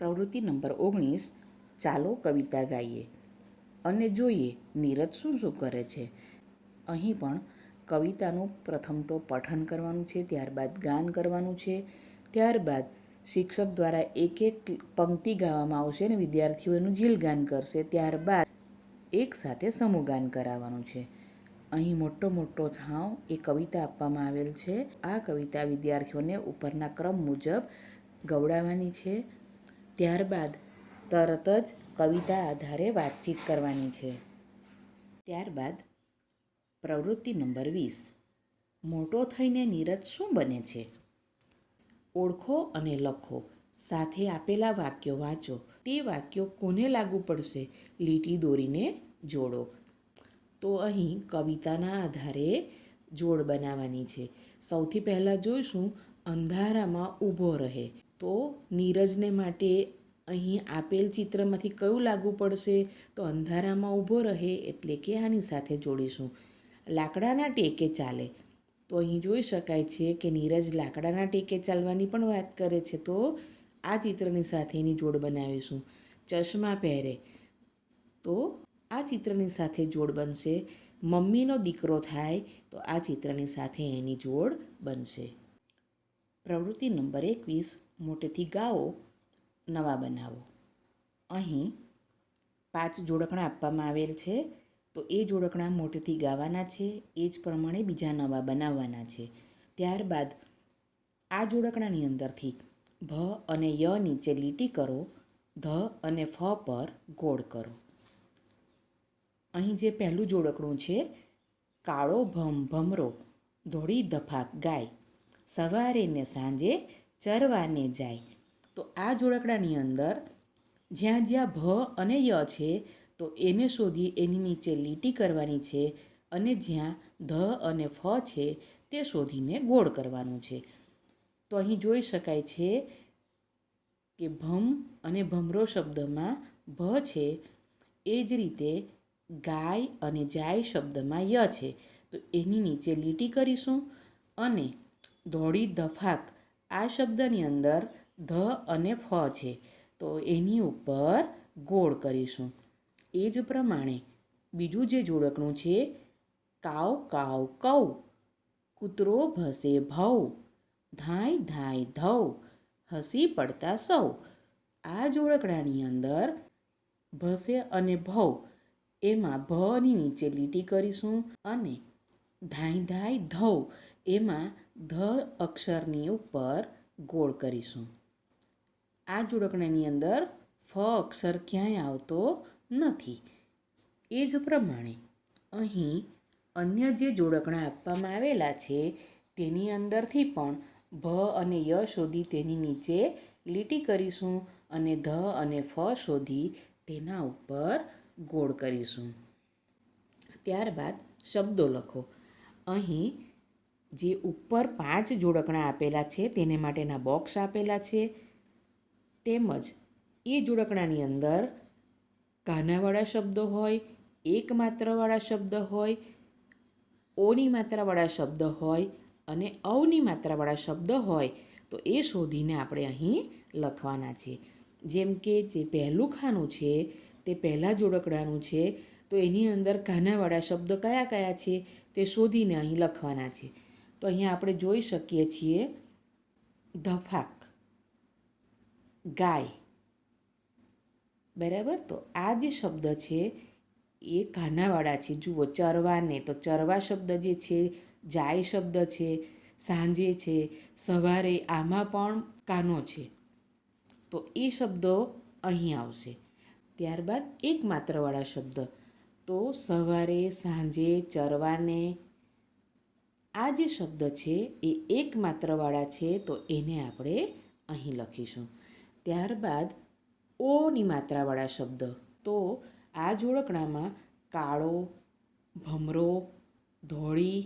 પ્રવૃત્તિ નંબર 19, ચાલો કવિતા ગાઈએ અને જોઈએ નીરજ શું શું કરે છે. અહીં પણ કવિતાનું પ્રથમ તો પઠન કરવાનું છે, ત્યારબાદ ગાન કરવાનું છે, ત્યારબાદ શિક્ષક દ્વારા એક એક પંક્તિ ગાવામાં આવશે અને વિદ્યાર્થીઓ એનું જીલગાન કરશે. ત્યારબાદ એક સાથે સમૂહગાન કરાવવાનું છે. અહીં મોટો મોટો થાવ એ કવિતા આપવામાં આવેલ છે. આ કવિતા વિદ્યાર્થીઓને ઉપરના ક્રમ મુજબ ગવડાવવાની છે. ત્યારબાદ તરત જ કવિતા આધારે વાતચીત કરવાની છે. ત્યારબાદ પ્રવૃત્તિ નંબર 20, મોટો થઈને નીરજ શું બને છે. ઓળખો અને લખો. સાથે આપેલા વાક્યો વાંચો. તે વાક્યો કોને લાગુ પડશે? લીટી દોરીને જોડો. તો અહીં કવિતાના આધારે જોડ બનાવવાની છે. સૌથી પહેલાં જોઈશું અંધારામાં ઊભો રહે. તો નીરજને માટે અહીં આપેલ ચિત્રમાંથી કયું લાગુ પડશે? તો અંધારામાં ઊભો રહે એટલે કે આની સાથે જોડીશું. લાકડાના ટેકે ચાલે. તો અહીં જોઈ શકાય છે કે નીરજ લાકડાના ટેકે ચાલવાની પણ વાત કરે છે. તો આ ચિત્રની સાથે એની જોડ બનાવીશું. ચશ્મા પહેરે. તો આ ચિત્રની સાથે જોડ બનશે. મમ્મીનો દીકરો થાય. તો આ ચિત્રની સાથે એની જોડ બનશે. પ્રવૃત્તિ નંબર 21, મોટેથી ગાઓ, નવા બનાવો. અહીં 5 જોડકણા આપવામાં આવેલ છે. તો એ જોડકણા મોટેથી ગાવાના છે. એ જ પ્રમાણે બીજા નવા બનાવવાના છે. ત્યારબાદ આ જોડકણાની અંદરથી ભ અને ય નીચે લીટી કરો. ધ અને ફ પર ગોળ કરો. અહીં જે પહેલું જોડકણું છે, કાળો ભમ ભમરો ધોળી ધફાક ગાય, સવારે ને સાંજે ચરવાને જાય. તો આ જોડકણાની અંદર જ્યાં જ્યાં ભ અને ય છે તો એને શોધી એની નીચે લીટી કરવાની છે અને જ્યાં ધ અને ફ છે તે શોધીને ગોળ કરવાનું છે. તો અહીં જોઈ શકાય છે કે ભમ અને ભમરો શબ્દમાં ભ છે, એ જ રીતે ગાય અને જાય શબ્દમાં ય છે. તો એની નીચે લીટી કરીશું અને ધોળી ધફાક આ શબ્દની અંદર ધ અને ફ છે તો એની ઉપર ગોળ કરીશું. એ જ પ્રમાણે બીજું જે જોડકણું છે, કાવ કાવ કૌ, કૂતરો ભસે ભૌ, ધાય ધાય ધૌ, હસી પડતા સૌ. આ જોડકણાની અંદર ભસે અને ભૌ એમાં ભની નીચે લીટી કરીશું અને ધાય ધાય ધૌ એમાં ધ અક્ષરની ઉપર ગોળ કરીશું. આ જોડકણાની અંદર ફ અક્ષર ક્યાંય આવતો નથી. એ જ પ્રમાણે અહીં અન્ય જે જોડકણા આપવામાં આવેલા છે તેની અંદરથી પણ ભ અને ય શોધી તેની નીચે લીટી કરીશું અને ધ અને ફ શોધી તેના ઉપર ગોળ કરીશું. ત્યારબાદ શબ્દો લખો. અહીં જે ઉપર 5 જોડકણા આપેલા છે તેને માટેના બોક્સ આપેલા છે, તેમજ એ જોડકણાની અંદર કાનાવાળા શબ્દો હોય, એક માત્રાવાળા શબ્દ હોય, ઓની માત્રાવાળા શબ્દ હોય અને અવની માત્રાવાળા શબ્દ હોય તો એ શોધીને આપણે અહીં લખવાના છે. જેમ કે જે પહેલું ખાનું છે તે પહેલાં જોડકણાનું છે તો એની અંદર કાનાવાળા શબ્દ કયા કયા છે તે શોધીને અહીં લખવાના છે. તો અહીંયા આપણે જોઈ શકીએ છીએ ધફાક, ગાય. બરાબર. તો આ જે શબ્દ છે એ કાનાવાળા છે. જુઓ ચરવાને, તો ચરવા શબ્દ જે છે, જાય શબ્દ છે, સાંજે છે, સવારે, આમાં પણ કાનો છે તો એ શબ્દો અહીં આવશે. ત્યારબાદ એક માત્રવાળા શબ્દ, તો સવારે, સાંજે, ચરવાને. આ જે શબ્દ છે એ એક માત્રવાળા છે તો એને આપણે અહીં લખીશું. ત્યારબાદ ઓની માત્રાવાળા શબ્દ, તો આ જોડકણામાં કાળો, ભમરો, ધોળી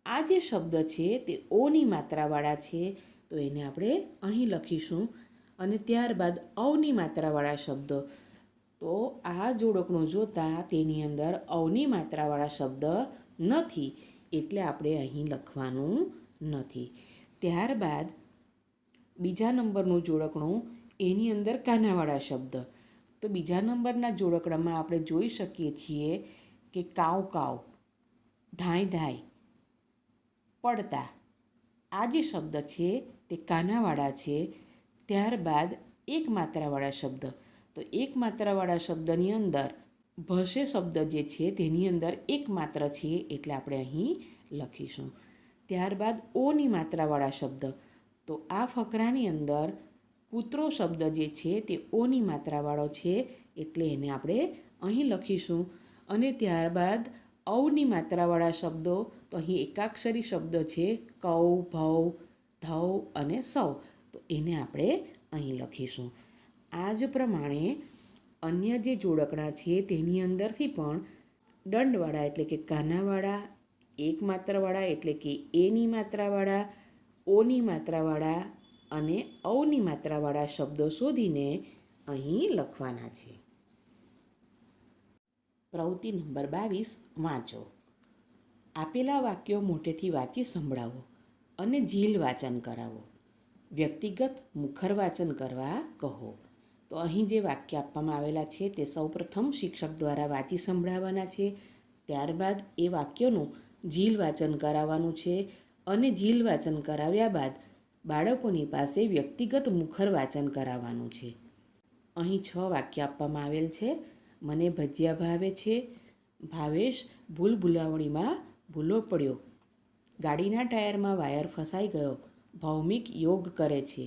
આ જે શબ્દ છે તે ઓની માત્રાવાળા છે તો એને આપણે અહીં લખીશું. અને ત્યારબાદ અવની માત્રાવાળા શબ્દ, તો આ જોડકણું જોતાં તેની અંદર અવની માત્રાવાળા શબ્દ નથી એટલે આપણે અહીં લખવાનું નથી. ત્યારબાદ બીજા નંબરનું જોડકણું એની અંદર કાનાવાળા શબ્દ. તો બીજા નંબરના જોડકણામાં આપણે જોઈ શકીએ છીએ કે કાવ કાવ, ધાય ધાય, પડતા. આ જે શબ્દ છે તે કાનાવાળા છે. ત્યારબાદ એક માત્રાવાળા શબ્દ. તો એક માત્રાવાળા શબ્દની અંદર ભસે શબ્દ જે છે તેની અંદર એક માત્ર છે એટલે આપણે અહીં લખીશું. ત્યારબાદ ઓની માત્રાવાળા શબ્દ. તો આ ફકરાની અંદર કૂતરો શબ્દ જે છે તે ઓની માત્રાવાળો છે એટલે એને આપણે અહીં લખીશું. અને ત્યારબાદ ઔની માત્રાવાળા શબ્દો. તો અહીં એકાક્ષરી શબ્દ છે કૌ, ભૌ, ધૌ અને સૌ. તો એને આપણે અહીં લખીશું. આ જ પ્રમાણે અન્ય જે જોડકણા છે તેની અંદરથી પણ દંડવાળા એટલે કે કાનાવાળા, એક માત્રાવાળા એટલે કે એની માત્રાવાળા, ઓની માત્રાવાળા અને ઔની માત્રાવાળા શબ્દો શોધીને અહીં લખવાના છે. પ્રવૃત્તિ નંબર 22 વાંચો. આપેલા વાક્યો મોટેથી વાંચી સંભળાવો અને ઝીલ વાંચન કરાવો. વ્યક્તિગત મુખર વાંચન કરવા કહો. તો અહીં જે વાક્ય આપવામાં આવેલા છે તે સૌપ્રથમ શિક્ષક દ્વારા વાંચી સંભળાવવાના છે. ત્યારબાદ એ વાક્યોનું ઝીલ વાંચન કરાવવાનું છે અને ઝીલ વાંચન કરાવ્યા બાદ બાળકોની પાસે વ્યક્તિગત મુખર વાંચન કરાવવાનું છે. અહીં 6 વાક્ય આપવામાં આવેલ છે. મને ભજીયા ભાવે છે. ભાવેશ ભૂલ ભૂલાવણીમાં ભૂલો પડ્યો. ગાડીના ટાયરમાં વાયર ફસાઈ ગયો. ભૌમિક યોગ કરે છે.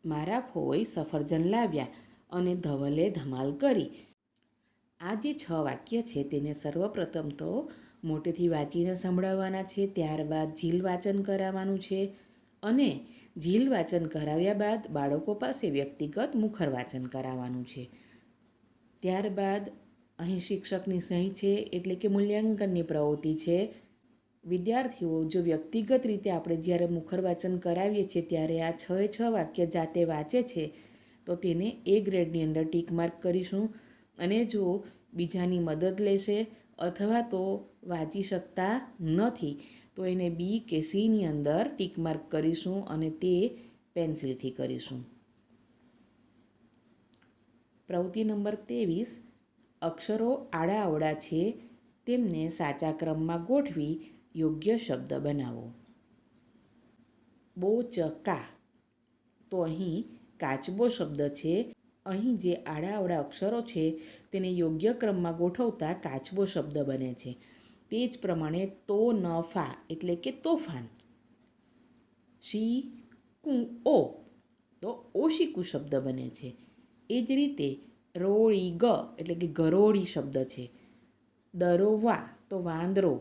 મારા ફોઈ સફરજન લાવ્યા અને ધવલે ધમાલ કરી. આ જે 6 વાક્ય છે તેને સર્વપ્રથમ તો મોટેથી વાંચીને સંભળાવવાના છે. ત્યારબાદ ઝીલ વાંચન કરાવવાનું છે અને ઝીલ વાંચન કરાવ્યા બાદ બાળકો પાસે વ્યક્તિગત મુખર વાંચન કરાવવાનું છે. ત્યારબાદ અહીં શિક્ષકની સહી છે એટલે કે મૂલ્યાંકનની પ્રવૃત્તિ છે. વિદ્યાર્થીઓ જો વ્યક્તિગત રીતે આપણે જ્યારે મુખર વાંચન કરાવીએ છીએ ત્યારે આ 6 વાક્ય જાતે વાંચે છે તો તેને એ ગ્રેડની અંદર ટીક માર્ક કરીશું. અને જો બીજાની મદદ લેશે અથવા તો વાંચી શકતા નથી તો એને બી કે સીની અંદર ટીક માર્ક કરીશું અને તે પેન્સિલથી કરીશું. પ્રવૃત્તિ નંબર 23 અક્ષરો આડા અવળા છે તેમને સાચા ક્રમમાં ગોઠવી યોગ્ય શબ્દ બનાવો. બોચકા. તો અહીં કાચબો શબ્દ છે. અહીં જે આડા અવળા અક્ષરો છે તેને યોગ્ય ક્રમમાં ગોઠવતા કાચબો શબ્દ બને છે. તે જ પ્રમાણે તો ન ફા એટલે કે તોફાન. શી કુ ઓ તો ઓશીકુ શબ્દ બને છે. એ જ રીતે રોળી ગ એટલે કે ગરોળી શબ્દ છે. દરોવા તો વાંદરો.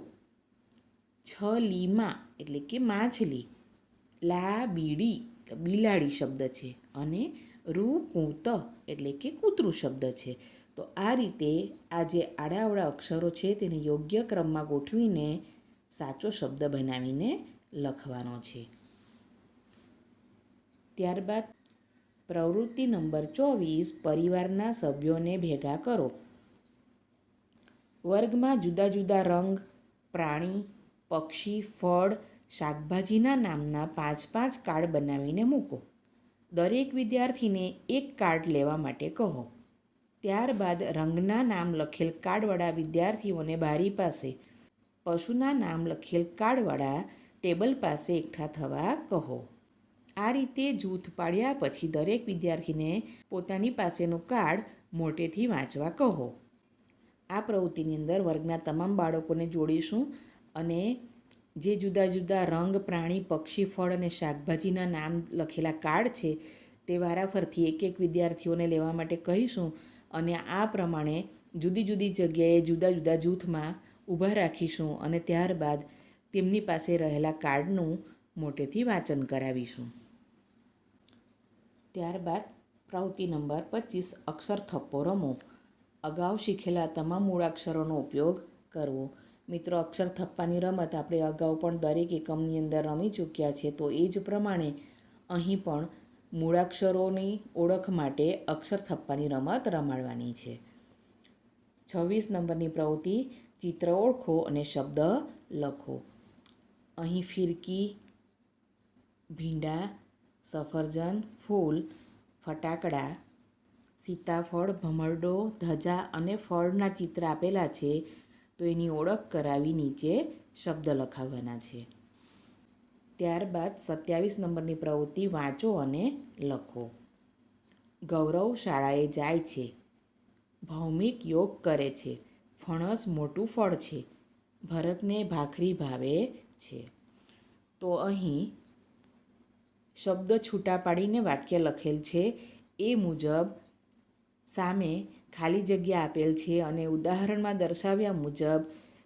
છલીમા એટલે કે માછલી. લા બીડી બિલાડી શબ્દ છે અને રૂ કૂત એટલે કે કૂતરું શબ્દ છે. તો આ રીતે આ જે આડાઅવળા અક્ષરો છે તેને યોગ્ય ક્રમમાં ગોઠવીને સાચો શબ્દ બનાવીને લખવાનો છે. ત્યારબાદ પ્રવૃત્તિ નંબર 24 પરિવારના સભ્યોને ભેગા કરો. વર્ગમાં જુદા જુદા રંગ, પ્રાણી, પક્ષી, ફળ, શાકભાજીના નામના 5-5 કાર્ડ બનાવીને મૂકો. દરેક વિદ્યાર્થીને એક કાર્ડ લેવા માટે કહો. ત્યારબાદ રંગના નામ લખેલ કાર્ડવાળા વિદ્યાર્થીઓને બારી પાસે, પશુના નામ લખેલ કાર્ડવાળા ટેબલ પાસે એકઠા થવા કહો. આ રીતે જૂથ પાડ્યા પછી દરેક વિદ્યાર્થીને પોતાની પાસેનું કાર્ડ મોટેથી વાંચવા કહો. આ પ્રવૃત્તિની અંદર વર્ગના તમામ બાળકોને જોડીશું અને જે જુદા જુદા રંગ, પ્રાણી, પક્ષી, ફળ અને શાકભાજીના નામ લખેલા કાર્ડ છે તે વારાફરતી એક એક વિદ્યાર્થીઓને લેવા માટે કહીશું અને આ પ્રમાણે જુદી જુદી જગ્યાએ જુદા જુદા જૂથમાં ઊભા રાખીશું અને ત્યારબાદ તેમની પાસે રહેલા કાર્ડનું મોટેથી વાંચન કરાવીશું. ત્યારબાદ પ્રવૃત્તિ નંબર 25 અક્ષર થપ્પો રમો. અગાઉ શીખેલા તમામ મૂળાક્ષરોનો ઉપયોગ કરવો. મિત્રો, અક્ષર થપ્પાની રમત આપણે અગાઉ પણ દરેક એકમની અંદર રમી ચૂક્યા છે. તો એ જ પ્રમાણે અહીં પણ મૂળાક્ષરોની ઓળખ માટે અક્ષર થપ્પાની રમત રમાડવાની છે. 26 નંબરની પ્રવૃત્તિ ચિત્ર ઓળખો અને શબ્દ લખો. અહીં ફિરકી, ભીંડા, સફરજન, ફૂલ, ફટાકડા, સીતાફળ, ભમરડો, ધજા અને ફળના ચિત્ર આપેલા છે, તો એની ઓળખ કરાવી નીચે શબ્દ લખાવવાના છે. ત્યારબાદ 27 નંબરની પ્રવૃત્તિ વાંચો અને લખો. ગૌરવ શાળાએ જાય છે. ભૌમિક યોગ કરે છે. ફણસ મોટું ફળ છે. ભરતને ભાખરી ભાવે છે. તો અહીં શબ્દ છૂટા પાડીને વાક્ય લખેલ છે એ મુજબ સામે ખાલી જગ્યા આપેલ છે અને ઉદાહરણમાં દર્શાવ્યા મુજબ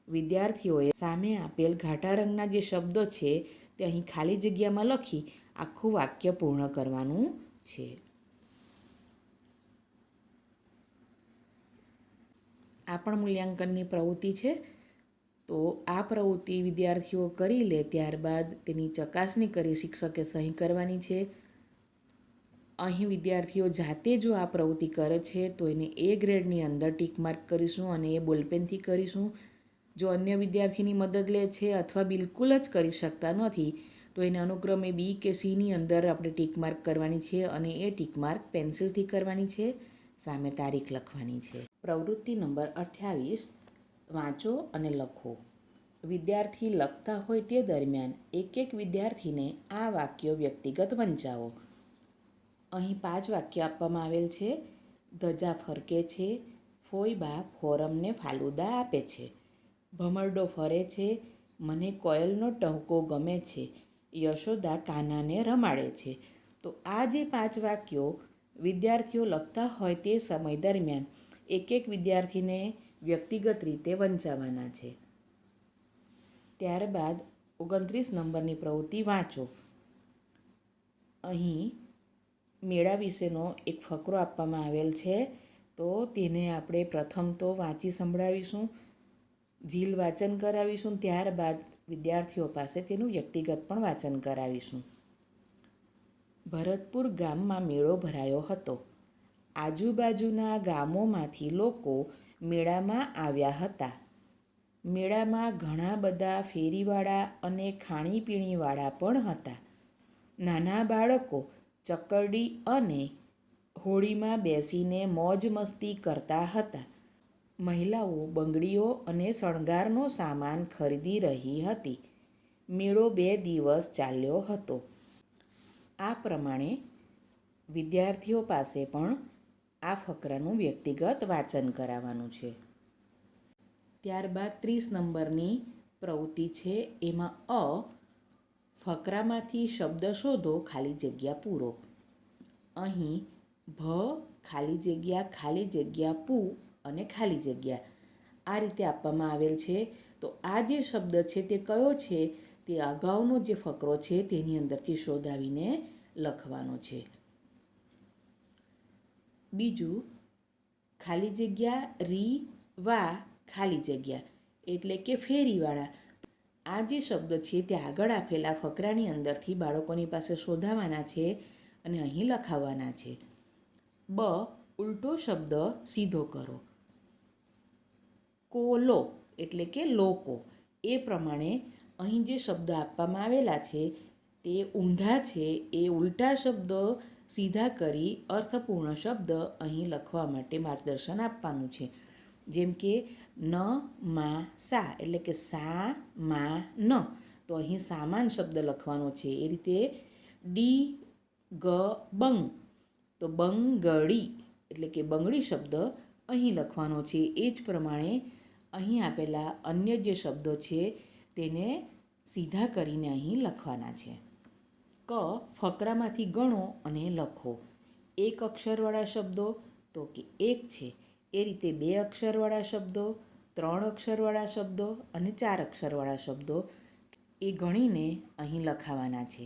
વિદ્યાર્થીઓએ સામે આપેલ ઘાટા રંગના જે શબ્દો છે તે અહીં ખાલી જગ્યામાં લખી આખું વાક્ય પૂર્ણ કરવાનું છે. આ પણ મૂલ્યાંકનની પ્રવૃત્તિ છે. તો આ પ્રવૃત્તિ વિદ્યાર્થીઓ કરી લે ત્યારબાદ તેની ચકાસણી કરી શિક્ષકે સહી કરવાની છે. અહીં વિદ્યાર્થીઓ જાતે જો આ પ્રવૃત્તિ કરે છે તો એને A ગ્રેડની અંદર ટીક માર્ક કરીશું અને એ બોલપેનથી કરીશું. જો અન્ય વિદ્યાર્થીની મદદ લે છે અથવા બિલકુલ જ કરી શકતા નથી તો એને અનુક્રમે B કે Cની અંદર આપણે ટીક માર્ક કરવાની છે અને એ ટીક માર્ક પેન્સિલથી કરવાની છે. સામે તારીખ લખવાની છે. પ્રવૃત્તિ નંબર 28 વાંચો અને લખો. વિદ્યાર્થી લખતા હોય તે દરમિયાન એક વિદ્યાર્થીને આ વાક્યો વ્યક્તિગત વંચાવો. અહીં 5 વાક્ય આપવામાં આવેલ છે. ધજા ફરકે છે. ફોઈબા ફોરમને ફાલુદા આપે છે. ભમરડો ફરે છે. મને કોયલનો ટહુકો ગમે છે. યશોદા કાનાને રમાડે છે. તો આ જે 5 વાક્યો વિદ્યાર્થીઓ લખતા હોય તે સમય દરમિયાન એક વિદ્યાર્થીને વ્યક્તિગત રીતે વંચાવવાના છે. ત્યારબાદ 29 નંબરની પ્રવૃત્તિ વાંચો. અહીં મેળા વિશેનો એક ફકરો આપવામાં આવેલ છે, તો તેને આપણે પ્રથમ તો વાંચી સંભળાવીશું, ઝીલ વાંચન કરાવીશું, ત્યારબાદ વિદ્યાર્થીઓ પાસે તેનું વ્યક્તિગત પણ વાંચન કરાવીશું. ભરતપુર ગામમાં મેળો ભરાયો હતો. આજુબાજુના ગામોમાંથી લોકો મેળામાં આવ્યા હતા. મેળામાં ઘણા બધા ફેરીવાળા અને ખાણીપીણીવાળા પણ હતા. નાના બાળકો ચકરડી અને હોડીમાં બેસીને મોજ મસ્તી કરતા હતા. મહિલાઓ બંગડીઓ અને શણગારનો સામાન ખરીદી રહી હતી. મેળો 2 દિવસ ચાલ્યો હતો. આ પ્રમાણે વિદ્યાર્થીઓ પાસે પણ આ ફકરાનું વ્યક્તિગત વાંચન કરાવવાનું છે. ત્યારબાદ 30 નંબરની પ્રવૃત્તિ છે. એમાં ફકરામાંથી શબ્દ શોધો, ખાલી જગ્યા પૂરો. અહીં ખાલી જગ્યા પૂ અને ખાલી જગ્યા આ રીતે આપવામાં આવેલ છે. તો આ જે શબ્દ છે તે કયો છે તે અગાઉનો જે ફકરો છે તેની અંદરથી શોધાવીને લખવાનો છે. બીજું, ખાલી જગ્યા વા ખાલી જગ્યા એટલે કે ફેરીવાળા. આ જે શબ્દ છે તે આગળ આપેલા ફકરાની અંદરથી બાળકોની પાસે શોધાવાના છે અને અહીં લખાવવાના છે. ઉલટો શબ્દ સીધો કરો. કોલો એટલે કે લોકો. એ પ્રમાણે અહીં જે શબ્દ આપવામાં આવેલા છે તે ઊંધા છે, એ ઉલટા શબ્દ સીધા કરી અર્થપૂર્ણ શબ્દ અહીં લખવા માટે માર્ગદર્શન આપવાનું છે. જેમ કે માં સા એટલે કે ન, તો અહીં સામાન શબ્દ લખવાનો છે. એ રીતે બંગ, તો બંગડી એટલે કે બંગડી શબ્દ અહીં લખવાનો છે. એ જ પ્રમાણે અહીં આપેલા અન્ય જે શબ્દો છે તેને સીધા કરીને અહીં લખવાના છે. ફકરામાંથી ગણો અને લખો. 1 અક્ષરવાળા શબ્દો તો કે 1 છે, એ રીતે 2 અક્ષરવાળા શબ્દો, 3 અક્ષરવાળા શબ્દો અને 4 અક્ષરવાળા શબ્દો એ ગણીને અહીં લખાવાના છે.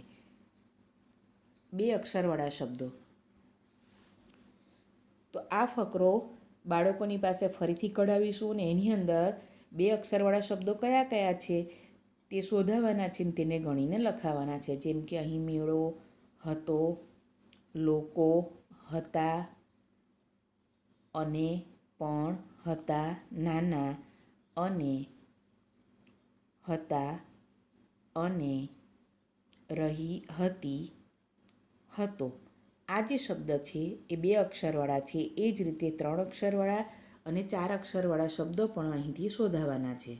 2 અક્ષરવાળા શબ્દો. તો આ ફકરો બાળકોની પાસે ફરીથી કઢાવીશું અને એની અંદર 2 અક્ષરવાળા શબ્દો કયા કયા છે તે શોધાવાના છે અને તેને ગણીને લખાવાના છે. જેમ કે અહીં મેળો હતો, લોકો હતા, અને પણ હતા, નાના અને હતા, અને રહી હતી, હતો. આ જે શબ્દ છે એ 2 અક્ષરવાળા છે, એ જ રીતે 3 અક્ષરવાળા અને 4 અક્ષરવાળા શબ્દો પણ અહીંથી શોધાવાના છે.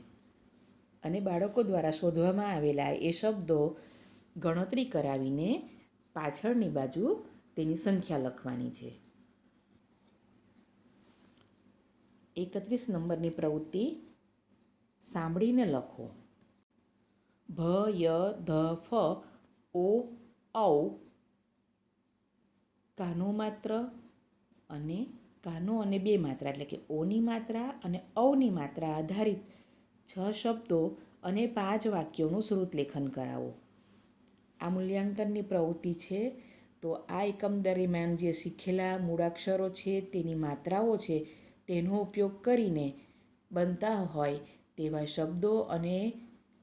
અને બાળકો દ્વારા શોધવામાં આવેલા એ શબ્દો ગણતરી કરાવીને પાછળની બાજુ તેની સંખ્યા લખવાની છે. 31 નંબરની પ્રવૃત્તિ સાંભળીને લખો. ભ ય ધ ફ ઓ ઔ કાનો માત્ર અને કાનો અને 2 માત્રા એટલે કે ઓની માત્રા અને ઔની માત્રા આધારિત 6 શબ્દો અને 5 વાક્યોનું શ્રુતલેખન કરાવો. આ મૂલ્યાંકનની પ્રવૃત્તિ છે. તો આ એકમ દરમિયાન જે શીખેલા મૂળાક્ષરો છે તેની માત્રાઓ છે તેનો ઉપયોગ કરીને બનતા હોય તેવા શબ્દો અને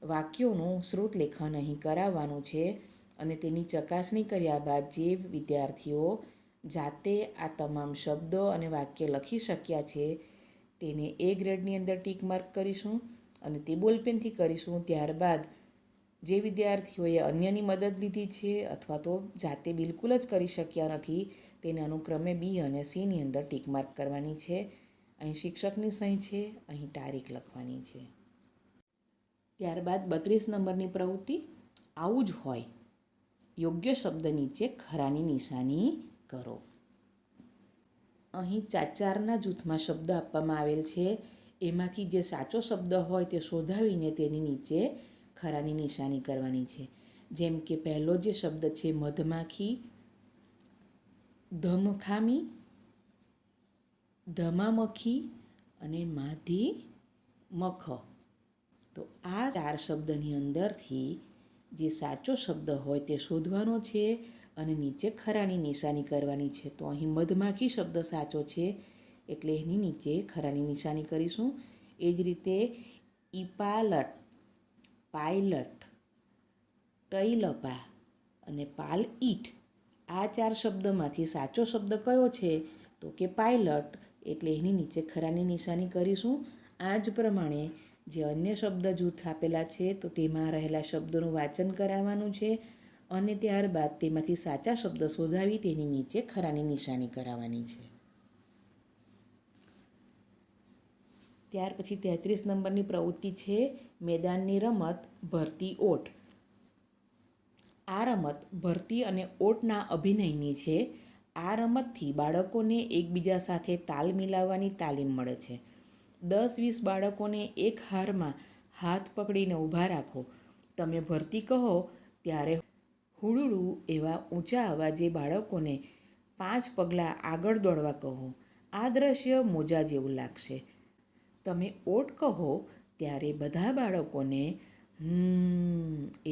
વાક્યોનું શ્રુતલેખન અહીં કરાવવાનું છે. અને તેની ચકાસણી કર્યા બાદ જે વિદ્યાર્થીઓ જાતે આ તમામ શબ્દો અને વાક્ય લખી શક્યા છે તેને એ ગ્રેડની અંદર ટીક માર્ક કરીશું અને તે બોલપેનથી કરીશું. ત્યારબાદ જે વિદ્યાર્થીઓએ અન્યની મદદ લીધી છે અથવા તો જાતે બિલકુલ જ કરી શક્યા નથી તેને અનુક્રમે બી અને સીની અંદર ટીક માર્ક કરવાની છે. અહીં શિક્ષકની સહી છે, અહીં તારીખ લખવાની છે. ત્યારબાદ 32 નંબરની પ્રવૃત્તિ આવું જ હોય. યોગ્ય શબ્દ નીચે ખરાની નિશાની કરો. અહીં 4 જૂથમાં શબ્દ આપવામાં આવેલ છે. એમાંથી જે સાચો શબ્દ હોય તે શોધાવીને તેની નીચે ખરાની નિશાની કરવાની છે. જેમ કે પહેલો જે શબ્દ છે મધમાખી, ધમખામી, ધમામખી અને માધી મખ. તો આ 4 શબ્દની અંદરથી જે સાચો શબ્દ હોય તે શોધવાનો છે અને નીચે ખરાની નિશાની કરવાની છે. તો અહીં મધમાખી શબ્દ સાચો છે એટલે એની નીચે ખરાની નિશાની કરીશું. એ જ રીતે ઈપાલટ, પાયલટ, ટૈલપા અને પાલ ઈટ આ 4 શબ્દમાંથી સાચો શબ્દ કયો છે તો કે પાયલટ એટલે એની નીચે ખરાની નિશાની કરીશું. આ જ પ્રમાણે જે અન્ય શબ્દ જૂથ આપેલા છે તો તેમાં રહેલા શબ્દોનું વાંચન કરાવવાનું છે અને ત્યારબાદ તેમાંથી સાચા શબ્દ શોધાવી તેની નીચે ખરાની નિશાની કરાવવાની છે. ત્યાર પછી 33 નંબરની પ્રવૃત્તિ છે મેદાનની રમત ભરતી ઓટ. આ રમત ભરતી અને ઓટના અભિનયની છે. આ રમતથી બાળકોને એકબીજા સાથે તાલ મિલાવવાની તાલીમ મળે છે. 10-20 બાળકોને એક હારમાં હાથ પકડીને ઊભા રાખો. તમે ભરતી કહો ત્યારે હુડુડું એવા ઊંચા અવાજે બાળકોને 5 પગલાં આગળ દોડવા કહો. આ દ્રશ્ય મોજા જેવું લાગશે. તમે ઓટ કહો ત્યારે બધા બાળકોને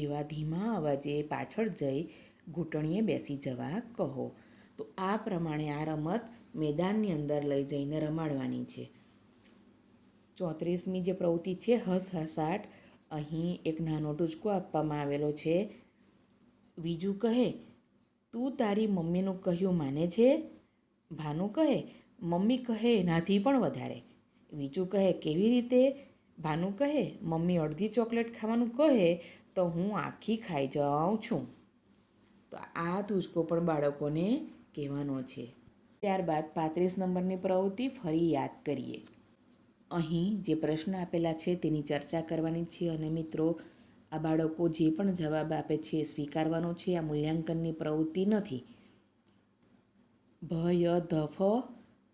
એવા ધીમા અવાજે પાછળ જઈ ઘૂંટણીએ બેસી જવા કહો. તો આ પ્રમાણે આ રમત મેદાનની અંદર લઈ જઈને રમાડવાની છે. 34મી જે પ્રવૃત્તિ છે હસહસાટ. અહીં એક નાનો ટૂચકો આપવામાં આવેલો છે. બીજું કહે તું તારી મમ્મીનું કહ્યું માને છે? ભાનુ કહે મમ્મી કહે એનાથી પણ વધારે. બીજું કહે કેવી રીતે? ભાનુ કહે મમ્મી અડધી ચોકલેટ ખાવાનું કહે તો હું આખી ખાઈ જાઉં છું. તો આ ટૂચકો પણ બાળકોને કહેવાનો છે. ત્યારબાદ 35 નંબરની પ્રવૃત્તિ ફરી યાદ કરીએ. અહીં જે પ્રશ્ન આપેલા છે તેની ચર્ચા કરવાની છે અને મિત્રો આ બાળકો જે પણ જવાબ આપે છે એ સ્વીકારવાનો છે. આ મૂલ્યાંકનની પ્રવૃત્તિ નથી. ભ ય ધ ફ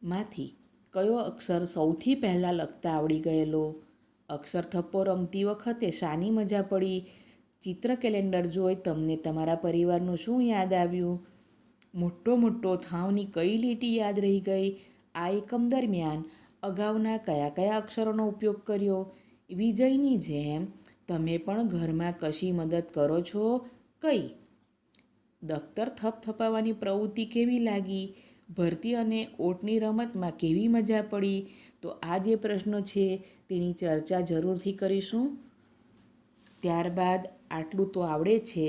માંથી કયો અક્ષર સૌથી પહેલાં લખતા આવડી ગયેલો? અક્ષર થપ્પો રમતી વખતે શાની મજા પડી? ચિત્ર કેલેન્ડર જોઈ તમને તમારા પરિવારનું શું યાદ આવ્યું? મોટો થાવની કઈ લીટી યાદ રહી ગઈ? આ એકમ દરમિયાન અગાઉના કયા અક્ષરોનો ઉપયોગ કર્યો? વિજયની જેમ તમે પણ ઘરમાં કશી મદદ કરો છો? કઈ? દફતર થપથપાવવાની પ્રવૃત્તિ કેવી લાગી? ભરતી અને ઓટની રમતમાં કેવી મજા પડી? તો આ જે પ્રશ્નો છે તેની ચર્ચા જરૂરથી કરીશું. ત્યારબાદ આટલું તો આવડે છે.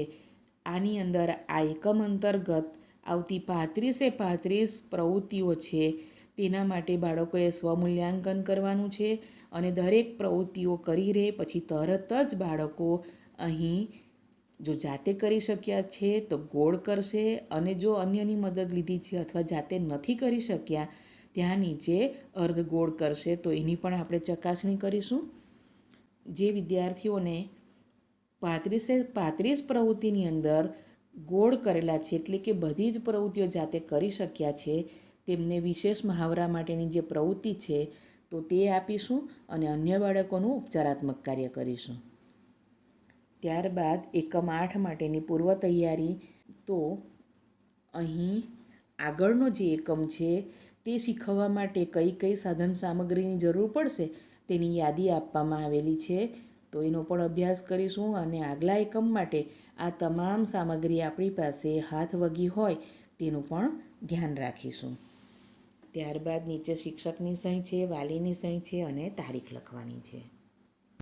આની અંદર આ એકમ અંતર્ગત આવતી 35 પ્રવૃત્તિઓ છે તેના માટે બાળકોએ સ્વમૂલ્યાંકન કરવાનું છે અને દરેક પ્રવૃત્તિઓ કરી રહે પછી તરત જ બાળકો અહીં જો જાતે કરી શક્યા છે તો ગોળ કરશે, અને જો અન્યની મદદ લીધી છે અથવા જાતે નથી કરી શક્યા ત્યાં નીચે અર્ધ ગોળ કરશે. તો એની પણ આપણે ચકાસણી કરીશું. જે વિદ્યાર્થીઓને 35 પ્રવૃત્તિની અંદર ગોળ કરેલા છે, એટલે કે બધી જ પ્રવૃત્તિઓ જાતે કરી શક્યા છે, તેમને વિશેષ મહાવરા માટેની જે પ્રવૃત્તિ છે તો તે આપીશું અને અન્ય બાળકોનું ઉપચારાત્મક કાર્ય કરીશું. ત્યારબાદ એકમ 8 માટેની પૂર્વ તૈયારી. તો અહીં આગળનો જે એકમ છે તે શીખવવા માટે કઈ કઈ સાધન સામગ્રીની જરૂર પડશે તેની યાદી આપવામાં આવેલી છે. તો એનો પણ અભ્યાસ કરીશું અને આગલા એકમ માટે આ તમામ સામગ્રી આપણી પાસે હાથવગી હોય તેનું પણ ધ્યાન રાખીશું. ત્યારબાદ નીચે શિક્ષકની સહી છે, વાલીની સહી છે અને તારીખ લખવાની છે.